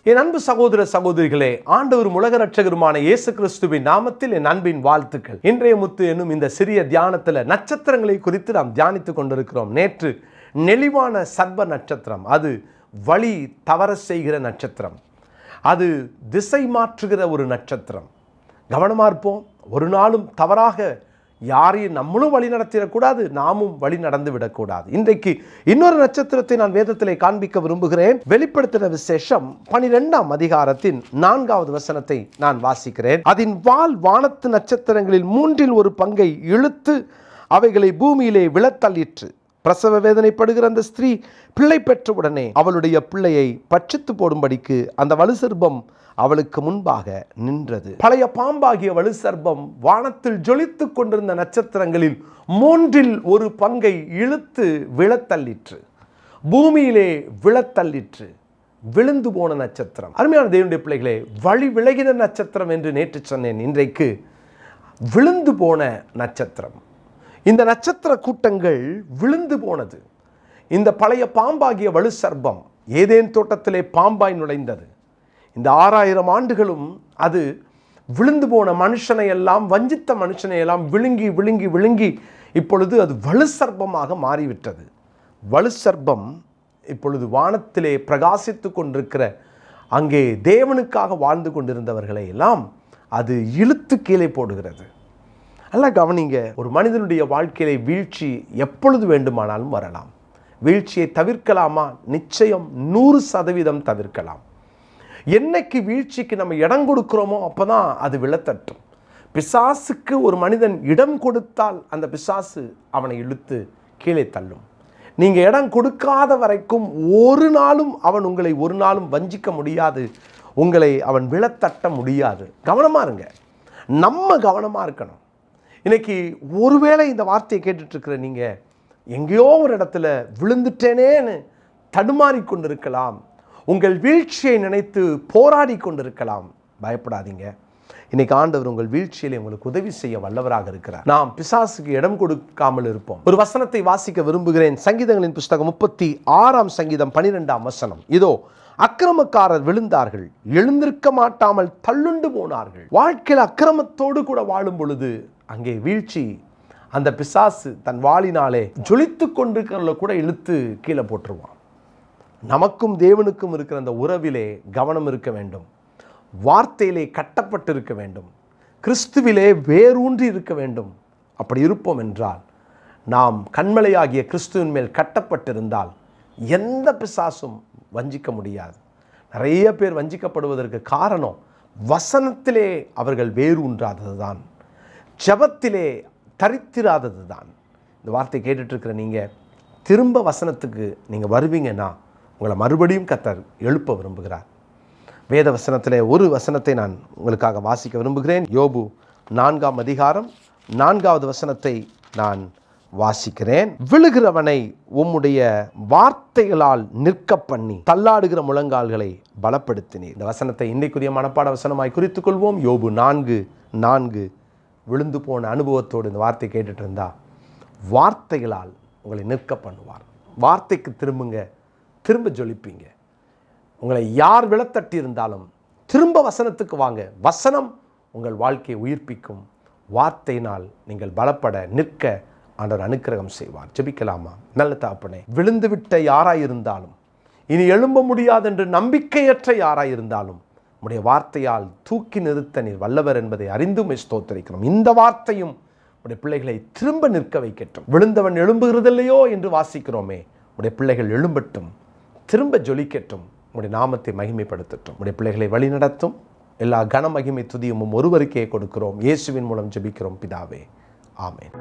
என் அன்பு சகோதர சகோதரிகளே, ஆண்டவரும் உலக ரட்சகருமான இயேசு கிறிஸ்துவின் நாமத்தில் என் அன்பின் வாழ்த்துக்கள். இன்றைய முத்து என்னும் இந்த சிறிய தியானத்தில் நட்சத்திரங்களை குறித்து நாம் தியானித்துக் கொண்டிருக்கிறோம். நேற்று நெளிவான சர்ப்ப நட்சத்திரம், அது வழி தவற செய்கிற நட்சத்திரம், அது திசை மாற்றுகிற ஒரு நட்சத்திரம். கவனமாக இருப்போம். ஒரு நாளும் தவறாக யாரையும் நம்மளும் வழி நடத்திடக்கூடாது, நாமும் வழி நடந்து விடக்கூடாது. இன்றைக்கு இன்னொரு நட்சத்திரத்தை நான் வேதத்திலே காண்பிக்க விரும்புகிறேன். வெளிப்படுத்தின விசேஷம் 12ஆம் அதிகாரத்தின் 4வது வசனத்தை நான் வாசிக்கிறேன். அதன் வால் வானத்து நட்சத்திரங்களில் 3 ஒரு பங்கை இழுத்து அவைகளை பூமியிலே விழத்தள்ளிற்று. பிரசவ வேதனைப்படுகிற அந்த ஸ்திரீ பிள்ளை பெற்றவுடனே அவளுடைய பிள்ளையை பட்சித்து போடும்படிக்கு அந்த வலுசர்ப்பம் அவளுக்கு முன்பாக நின்றது. பழைய பாம்பாகிய வலுசர்ப்பம் வானத்தில் ஜொலித்துக் கொண்டிருந்த நட்சத்திரங்களில் 3 ஒரு பங்கை இழுத்து விழத்தள்ளிற்று, பூமியிலே விழத்தள்ளிற்று. விழுந்து போன நட்சத்திரம். அருமையான தேவனுடைய பிள்ளைகளே, வழி விலகின நட்சத்திரம் என்று நேற்று சொன்னேன். இன்றைக்கு விழுந்து போன நட்சத்திரம். இந்த நட்சத்திர கூட்டங்கள் விழுந்து போனது. இந்த பழைய பாம்பாகிய வலுசர்ப்பம் ஏதேன் தோட்டத்திலே பாம்பாய் நுழைந்தது. இந்த 6000 ஆண்டுகளும் அது விழுந்து போன மனுஷனை எல்லாம், வஞ்சித்த மனுஷனை எல்லாம் விழுங்கி விழுங்கி விழுங்கி இப்பொழுது அது வலுசர்ப்பமாக மாறிவிட்டது. வலுசர்ப்பம் இப்பொழுது வானத்திலே பிரகாசித்து கொண்டிருக்கிற, அங்கே தேவனுக்காக வாழ்ந்து கொண்டிருந்தவர்களை எல்லாம் அது இழுத்து கீழே போடுகிறது. நல்லா கவனிங்க. ஒரு மனிதனுடைய வாழ்க்கையிலே வீழ்ச்சி எப்பொழுது வேண்டுமானாலும் வரலாம். வீழ்ச்சியை தவிர்க்கலாமா? நிச்சயம் 100% தவிர்க்கலாம். என்னைக்கு வீழ்ச்சிக்கு நம்ம இடம் கொடுக்கிறோமோ அப்போதான் அது விழத்தட்டும். பிசாசுக்கு ஒரு மனிதன் இடம் கொடுத்தால் அந்த பிசாசு அவனை இழுத்து கீழே தள்ளும். நீங்கள் இடம் கொடுக்காத வரைக்கும் ஒரு நாளும் அவன் உங்களை ஒரு நாளும் வஞ்சிக்க முடியாது, உங்களை அவன் விழத்தட்ட முடியாது. கவனமாக இருங்க. நம்ம கவனமாக இருக்கணும். இன்னைக்கு ஒருவேளை இந்த வார்த்தையை கேட்டுட்ருக்கிற நீங்கள் எங்கேயோ ஒரு இடத்துல விழுந்துட்டேனேன்னு தடுமாறி கொண்டிருக்கலாம். உங்கள் வீழ்ச்சியை நினைத்து போராடி கொண்டிருக்கலாம். பயப்படாதீங்க. இன்னைக்கு ஆண்டவர் உங்கள் வீழ்ச்சியிலே உங்களுக்கு உதவி செய்ய வல்லவராக இருக்கிறார். நாம் பிசாசுக்கு இடம் கொடுக்காமல் இருப்போம். ஒரு வசனத்தை வாசிக்க விரும்புகிறேன். சங்கீதங்களின் புஸ்தகம் 36ஆம் சங்கீதம் 12ஆம் வசனம். இதோ அக்கிரமக்காரர் விழுந்தார்கள், எழுந்திருக்க மாட்டாமல் தள்ளுண்டு போனார்கள். வாழ்க்கையில் அக்கிரமத்தோடு கூட வாழும் பொழுது அங்கே வீழ்ச்சி, அந்த பிசாசு தன் வாளினாலே ஜொலித்து கொண்டிருக்கிறவங்கள கூட இழுத்து கீழே போட்டுருவான். நமக்கும் தேவனுக்கும் இருக்கிற அந்த உறவிலே கவனம் இருக்க வேண்டும். வார்த்தையிலே கட்டப்பட்டு இருக்க வேண்டும். கிறிஸ்துவிலே வேரூன்றி இருக்க வேண்டும். அப்படி இருப்போம் என்றால், நாம் கண்மலையாகிய கிறிஸ்துவின் மேல் கட்டப்பட்டிருந்தால் எந்த பிசாசும் வஞ்சிக்க முடியாது. நிறைய பேர் வஞ்சிக்கப்படுவதற்கு காரணம் வசனத்திலே அவர்கள் வேரூன்றாதது தான், ஜெபத்திலே தரித்திராதது தான். இந்த வார்த்தை கேட்டுட்ருக்கிற நீங்கள் திரும்ப வசனத்துக்கு நீங்கள் வருவீங்கன்னா உங்களை மறுபடியும் கர்த்தர் எழுப்ப விரும்புகிறார். வேத வசனத்திலே ஒரு வசனத்தை நான் உங்களுக்காக வாசிக்க விரும்புகிறேன். யோபு 4ஆம் அதிகாரம் 4வது வசனத்தை நான் வாசிக்கிறேன். விழுகிறவனை உம்முடைய வார்த்தைகளால் நிற்க பண்ணி தள்ளாடுகிற முழங்கால்களை பலப்படுத்தினீர். இந்த வசனத்தை இன்னைக்குரிய மனப்பாட வசனமாய் குறித்துக் கொள்வோம். யோபு 4:4. விழுந்து போன அனுபவத்தோடு இந்த வார்த்தை கேட்டுட்டு இருந்தா வார்த்தைகளால் உங்களை நிற்க பண்ணுவார். வார்த்தைக்கு திரும்புங்க, திரும்ப ஜொலிப்பீங்க. உங்களை யார் விழத்தட்டி இருந்தாலும் திரும்ப வசனத்துக்கு வாங்க. வசனம் உங்கள் வாழ்க்கையை உயிர்ப்பிக்கும். வார்த்தையினால் நீங்கள் பலப்பட நிற்க ஆண்டவர் அனுக்கிரகம் செய்வார். ஜெபிக்கலாமா? நல்ல தகப்பனே, விழுந்து விட்ட யாராயிருந்தாலும், இனி எழும்ப முடியாதென்று நம்பிக்கையற்ற யாராயிருந்தாலும் உடைய வார்த்தையால் தூக்கி நிறுத்த நீர் வல்லவர் என்பதை அறிந்துமே ஸ்தோத்திரிக்கிறோம். இந்த வார்த்தையும் உடைய பிள்ளைகளை திரும்ப நிற்க வைக்கட்டும். விழுந்தவன் எழும்புகிறதில்லையோ என்று வாசிக்கிறோமே, உடைய பிள்ளைகள் எழும்பட்டும், திரும்ப ஜொலிக்கட்டும், உடைய நாமத்தை மகிமைப்படுத்தட்டும். உடைய பிள்ளைகளை வழி நடத்தும். எல்லா கன மகிமை துதியும் ஒருவருக்கே கொடுக்கிறோம். இயேசுவின் மூலம் ஜெபிக்கிறோம் பிதாவே, ஆமென்.